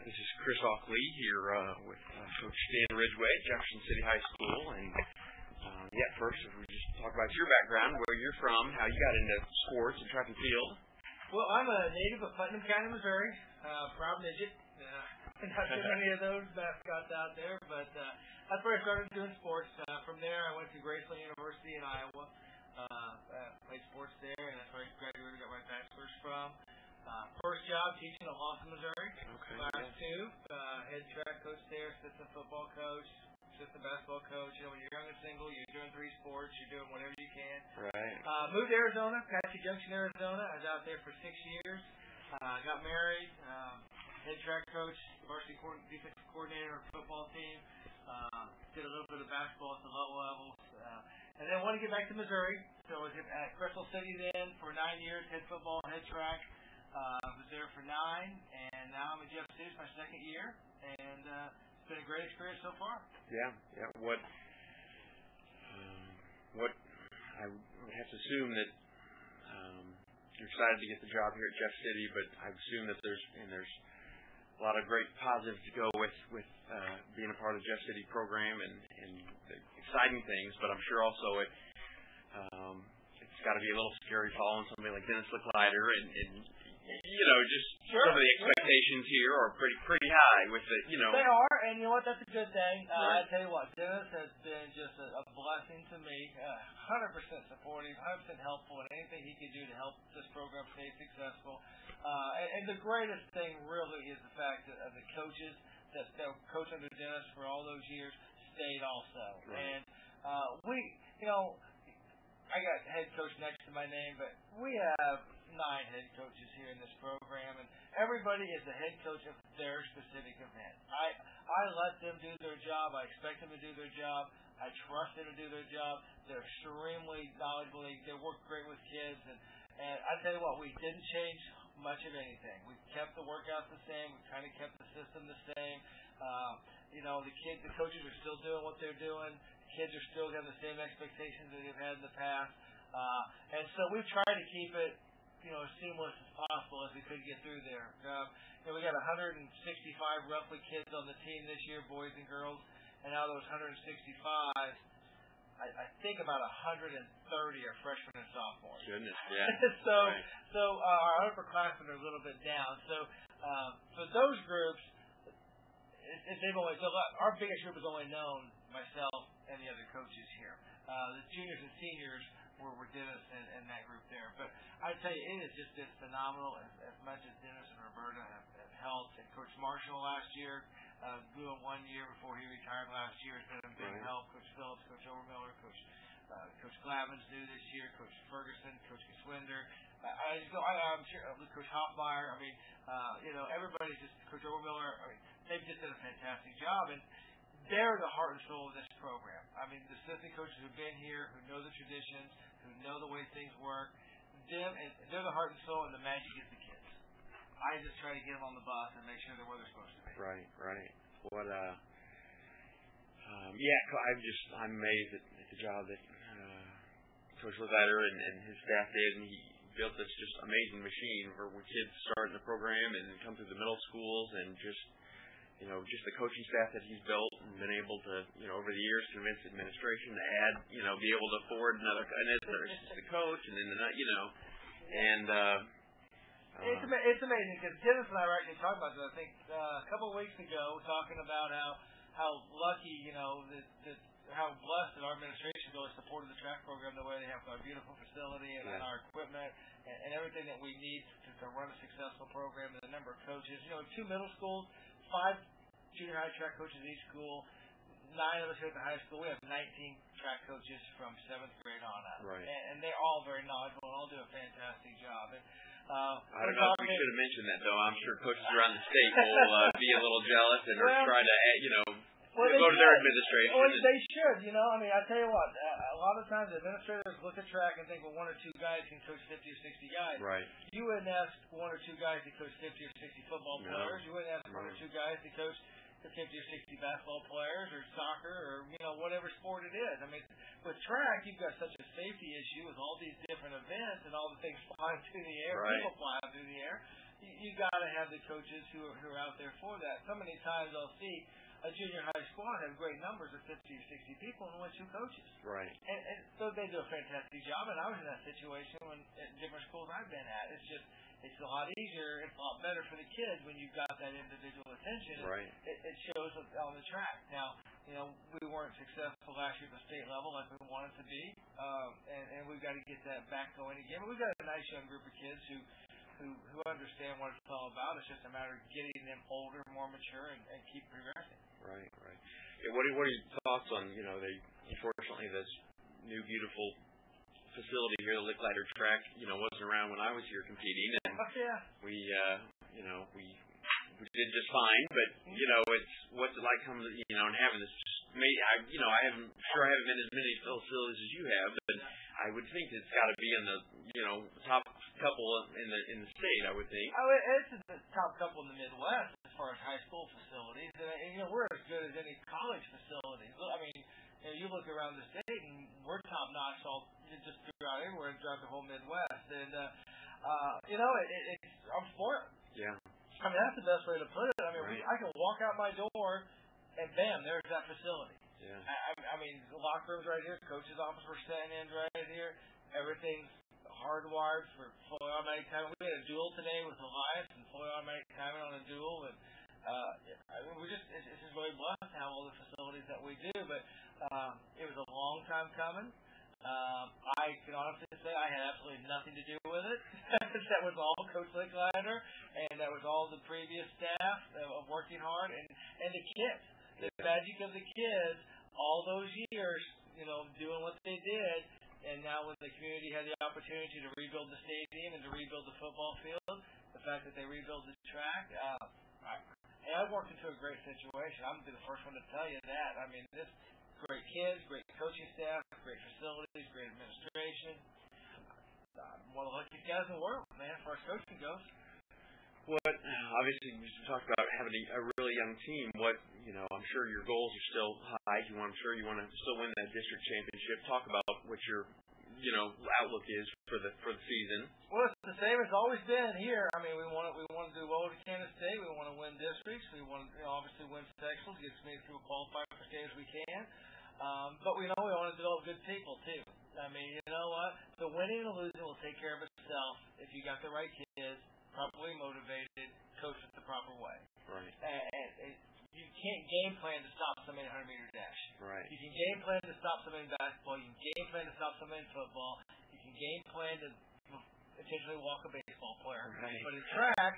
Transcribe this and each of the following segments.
This is Chris Ockley here with Coach Dan Ridgeway at Jefferson City High School. And first, if we just talk about your background, where you're from, how you got into sports and track and field. Well, I'm a native of Putnam County, Missouri. Proud midget. Not too many of those mascots out there, but that's where I started doing sports. From there, I went to Graceland University in Iowa. Played sports there, and that's where I graduated, got my bachelor's from. First job teaching at Lawson, Missouri. Okay, Class 2. Head track coach there, assistant football coach, assistant basketball coach. You know, when you're young and single, you're doing 3 sports, you're doing whatever you can. Right. Moved to Arizona, Apache Junction, Arizona. I was out there for 6 years. Got married. Head track coach, varsity defensive coordinator of football team. Did a little bit of basketball at the low levels. And then wanted to get back to Missouri. So I was at Crystal City then for 9 years, head football, head track. Was there for 9, and now I'm at Jefferson City. It's my 2nd year, and it's been a great experience so far. Yeah. What I would have to assume that you're excited to get the job here at Jeff City, but I assume that there's a lot of great positives to go with being a part of the Jeff City program and the exciting things. But I'm sure also it's got to be a little scary following somebody like Dennis Licklider and just sure. Some of the expectations here are pretty high with the, They are, and you know what? That's a good thing. Right. I tell you what, Dennis has been just a blessing to me. 100% supportive, 100% helpful in anything he can do to help this program stay successful. And the greatest thing really is the fact that the coaches that coached under Dennis for all those years stayed also. Right. And I got head coach next to my name, but we have 9 head coaches here in this program, and everybody is the head coach of their specific event. I let them do their job. I expect them to do their job. I trust them to do their job. They're extremely knowledgeable. They work great with kids, and I tell you what, we didn't change much of anything. We kept the workouts the same. We kind of kept the system the same. The coaches are still doing what they're doing. Kids are still having the same expectations that they've had in the past, and so we've tried to keep it as seamless as possible as we could get through there. We got 165 roughly kids on the team this year, boys and girls, and out of those 165, I think about 130 are freshmen and sophomores. Goodness, yeah. So our upperclassmen are a little bit down. So for those groups, our biggest group has only known myself and the other coaches here. The juniors and seniors were Dennis and that group there. But I tell you, it has just been phenomenal as much as Dennis and Roberta have helped. And Coach Marshall last year, doing 1 year before he retired last year, has been a big help. Coach Phillips, Coach Overmiller, Coach Glavin's new this year, Coach Ferguson, Coach Geswinder. I'm sure Coach Hoffmeyer. Everybody's just Coach Overmiller. They've just done a fantastic job, and they're the heart and soul of this program. The assistant coaches who've been here, who know the traditions, who know the way things work, they're the heart and soul, and the magic is the kids. I just try to get them on the bus and make sure they're where they're supposed to be. Right. I'm amazed at the job that Coach Licklider and his staff did, and he built this just amazing machine where kids start in the program and come through the middle schools, and just the coaching staff that he's built and been able to, over the years, convince administration to add, be able to afford another assistant coach, and then it's amazing because Dennis and I were actually talking about this. I think a couple of weeks ago, talking about how lucky, how blessed that our administration really supported the track program the way they have, our beautiful facility and our equipment and everything that we need to run a successful program, and the number of coaches. 2 middle schools, 5 junior high track coaches at each school, 9 of us here at the high school. We have 19 track coaches from 7th grade on up. Right. And they're all very knowledgeable and all do a fantastic job. And I don't know if we should have mentioned that, though. I'm sure coaches around the state will be a little jealous and are trying to, go to their administration. Well, they should, I tell you what, a lot of times administrators look at track and think, 1 or 2 guys can coach 50 or 60 guys. Right. You wouldn't ask 1 or 2 guys to coach 50 or 60 football players. You wouldn't ask 1 or 2 guys to coach 50 or 60 basketball players or soccer or, whatever sport it is. With track, you've got such a safety issue with all these different events and all the things flying through the air, people flying through the air. you got to have the coaches who are out there for that. So many times I'll see a junior high squad have great numbers of 50 or 60 people and only 2 coaches. Right. And so they do a fantastic job, and I was in that situation at different schools I've been at. It's a lot easier, it's a lot better for the kids when you've got that individual attention. Right. It shows on the track. Now, we weren't successful last year at the state level like we wanted to be, and we've got to get that back going again. But we've got a nice young group of kids who understand what it's all about. It's just a matter of getting them older, more mature, and keep progressing. Right. Yeah, what are your thoughts on, unfortunately this new beautiful facility here, the Licklider track, wasn't around when I was here competing, and we did just fine, but it's what's it like coming, and having this. I haven't been as many facilities as you have, but I would think it's got to be in the top couple in the state. I would think. It's the top couple in the Midwest as far as high school facilities, and we're as good as any college facilities. I mean, you look around the state, and we're top notch all just throughout everywhere, throughout the whole Midwest, and I'm spoiled. Yeah. I mean, that's the best way to put it. I mean, I can walk out my door, and bam, there's that facility. Yeah. I mean, the locker room's right here. Coach's office we're sitting in right here. Everything's hardwired for fully automatic timing. We had a duel today with Elias and fully automatic timing on a duel, and it's just really blessed to have all the facilities that we do. But it was a long time coming. I can honestly say I had absolutely nothing to do with it. That was all Coach Licklider, and that was all the previous staff of working hard, and the kids. The magic of the kids, all those years, doing what they did, and now when the community had the opportunity to rebuild the stadium and to rebuild the football field, the fact that they rebuilt the track, I worked into a great situation. I'm going to be the first one to tell you that. I mean, this great kids, great coaching staff, great facilities, great administration. One of the luckiest guys in the world, man, as far as coaching goes. Obviously, you talked about having a really young team. I'm sure your goals are still high. I'm sure you want to still win that district championship. Talk about what your, outlook is for the season. Well, it's the same as always been here. I mean, we want to do well at Kansas State. We want to win districts. We want to obviously win sectionals, get as many people qualified for state as we can. But we want to develop good people too. I mean, you know what? The winning and losing will take care of itself if you got the right kids, properly motivated, coached the proper way. Right. And you can't game plan to stop somebody in a 100-meter dash. Right. You can game plan to stop somebody in basketball. You can game plan to stop somebody in football. You can game plan to intentionally walk a baseball player. Right. But in track,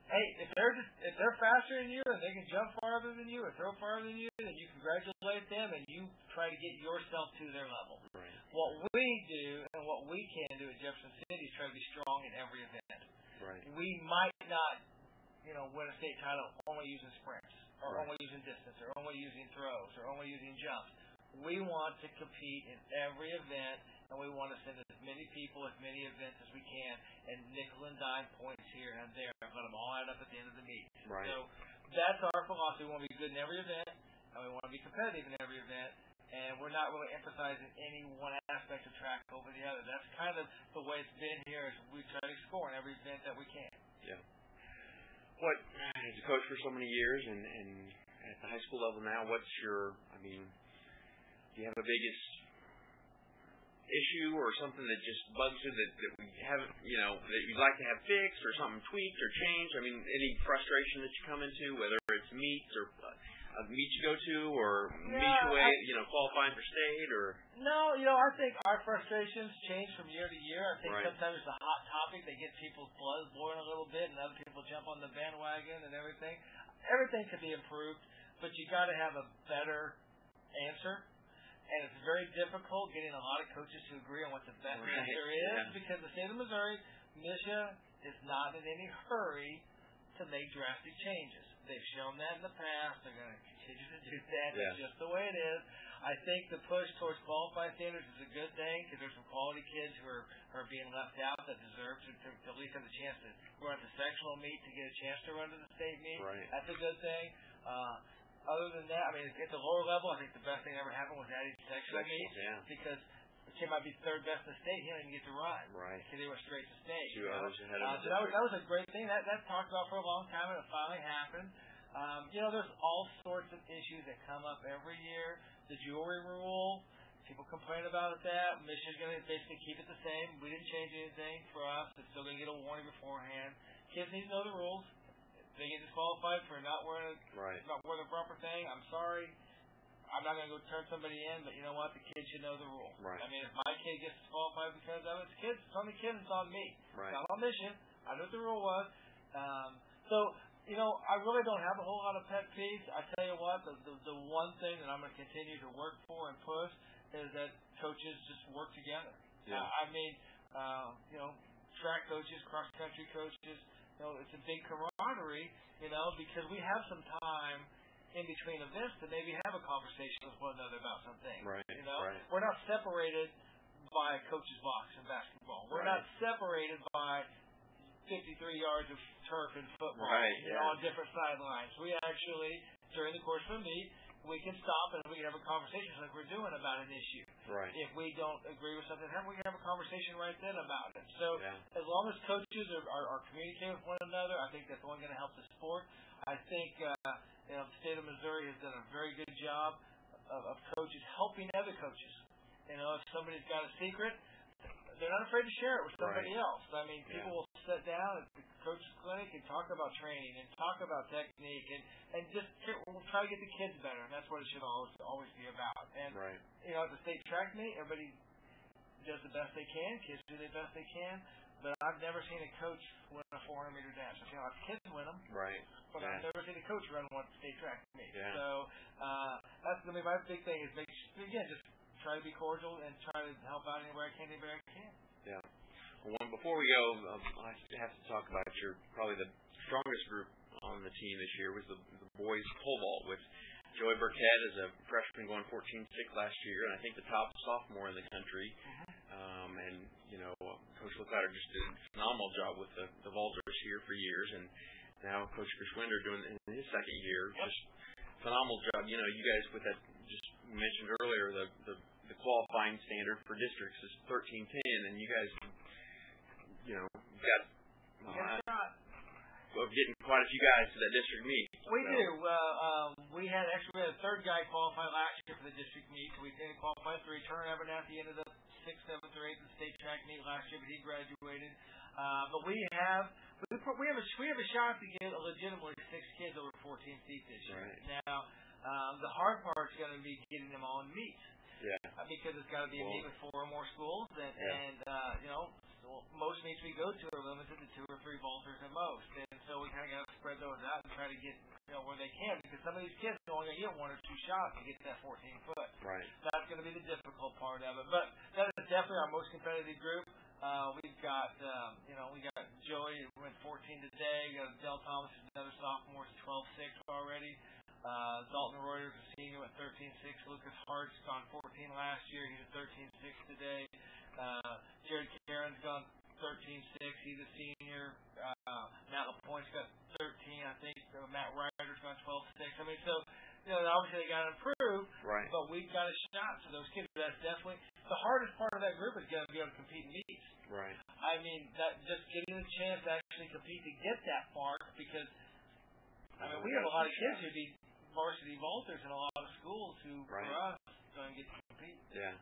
hey, if they're faster than you and they can jump farther than you or throw farther than you, then you congratulate them and you try to get yourself to their level. Right. What we do and what we can do at Jefferson City is try to be strong in every event. Right. We might not, win a state title only using sprints or only using distance or only using throws or only using jumps. We want to compete in every event, and we want to send as many people, as many events as we can, and nickel and dime points here and there, and let them all add up at the end of the meet. Right. So that's our philosophy. We want to be good in every event, and we want to be competitive in every event, and we're not really emphasizing any one aspect of track over the other. That's kind of the way it's been here, is we try to score in every event that we can. Yeah. As a coach for so many years, and at the high school level now, do you have a biggest issue or something that just bugs you that we haven't, that you'd like to have fixed or something tweaked or changed? I mean, any frustration that you come into, whether it's meets or meets you go to or meets away, qualifying for state or? No, I think our frustrations change from year to year. I think sometimes it's a hot topic that gets people's blood boiling a little bit and other people jump on the bandwagon and everything. Everything can be improved, but you got to have a better answer. And it's very difficult getting a lot of coaches to agree on what the best answer is because the state of Missouri, MSHA, is not in any hurry to make drastic changes. They've shown that in the past. They're going to continue to do that. Yeah. It's just the way it is. I think the push towards qualified standards is a good thing because there's some quality kids who are being left out that deserve to at least have a chance to run the sectional meet to get a chance to run to the state meet. Right. That's a good thing. Other than that, I mean, at the lower level, I think the best thing that ever happened was adding sectional meets because kid might be third best in the state. He didn't even get to run. Right. Because he went straight to state. 2 hours ahead of so that was a great thing. That talked about for a long time, and it finally happened. There's all sorts of issues that come up every year. The jewelry rule, people complain about that. Michigan's going to basically keep it the same. We didn't change anything for us. It's still going to get a warning beforehand. Kids need to know the rules. If they get disqualified for not wearing the proper thing, I'm sorry. I'm not going to go turn somebody in, but you know what? The kid should know the rule. Right. I mean, if my kid gets disqualified because of it, it's on the kid, it's on me. Right. It's not on mission. I know what the rule was. I really don't have a whole lot of pet peeves. I tell you what, the one thing that I'm going to continue to work for and push is that coaches just work together. Yeah. Track coaches, cross-country coaches, it's a big camaraderie, because we have some time in between events to maybe have a conversation with one another about something. Right. Right. We're not separated by a coach's box in basketball. We're not separated by 53 yards of turf and football on different sidelines. We actually, during the course of a meet, we can stop and we can have a conversation like we're doing about an issue. Right. If we don't agree with something, we can have a conversation right then about it. So as long as coaches are communicating with one another, I think that's only going to help the sport. I think the state of Missouri has done a very good job of coaches helping other coaches. If somebody's got a secret, they're not afraid to share it with somebody else. I mean, people will sit down at the coach's clinic and talk about training and talk about technique and just we'll try to get the kids better. And that's what it should always be about. And at the state track meet, everybody does the best they can. Kids do the best they can. But I've never seen a coach win a 400-meter dash. I've seen a lot of kids win them. Right. But I've never seen a coach run one state track meet. Yeah. So that's going to be my big thing is just try to be cordial and try to help out anywhere I can, anywhere I can. Yeah. Well, before we go, I have to talk about probably the strongest group on the team this year was the boys pole vault with Joey Burkett as a freshman going 14.6 last year, and I think the top sophomore in the country. Coach Licklider just did a phenomenal job with the vaulters here for years, and now Coach Geschwinder doing it in his second year. Just phenomenal job. You guys with that just mentioned earlier the qualifying standard for districts is 13-10, and you guys got getting quite a few guys to that district meet. We do. We had a third guy qualify last year for the district meet. We didn't qualify 3. Turner Abernathy ended up 6th, 7th, or 8th in the state track meet last year, but he graduated. But we have a shot to get legitimately 6 kids over 14 feet this year. Right. Now, the hard part is going to be getting them all in meets. Yeah. Because it's got to be a meet with 4 or more schools, and most meets we go to are limited to 2 or 3 vaulters at most, and so we kind of got to spread those out and try to get where they can, because some of these kids are only going to get 1 or 2 shots to get that 14 foot. Right. That's going to be the difficult part of it, but that is definitely our most competitive group. We've got Joey who went 14 today. We got Del Thomas, another sophomore, 12.6 already. Dalton Reuter, a senior, went 13.6. Lucas Hart's gone 14 last year. He's at 13.6 today. Jared Caron's gone 13.6. He's a senior. Matt LaPointe's got 13, I think. Matt Ryder's gone 12.6. I mean, so, obviously they got to improve. Right. But we've got a shot to those kids. That's definitely the hardest part of that group is going to be able to compete in meets. Right. I mean, that just getting a chance to actually compete to get that far, because we have a lot of kids who be varsity vaulters in a lot of schools who, for us, don't get to compete. Yeah.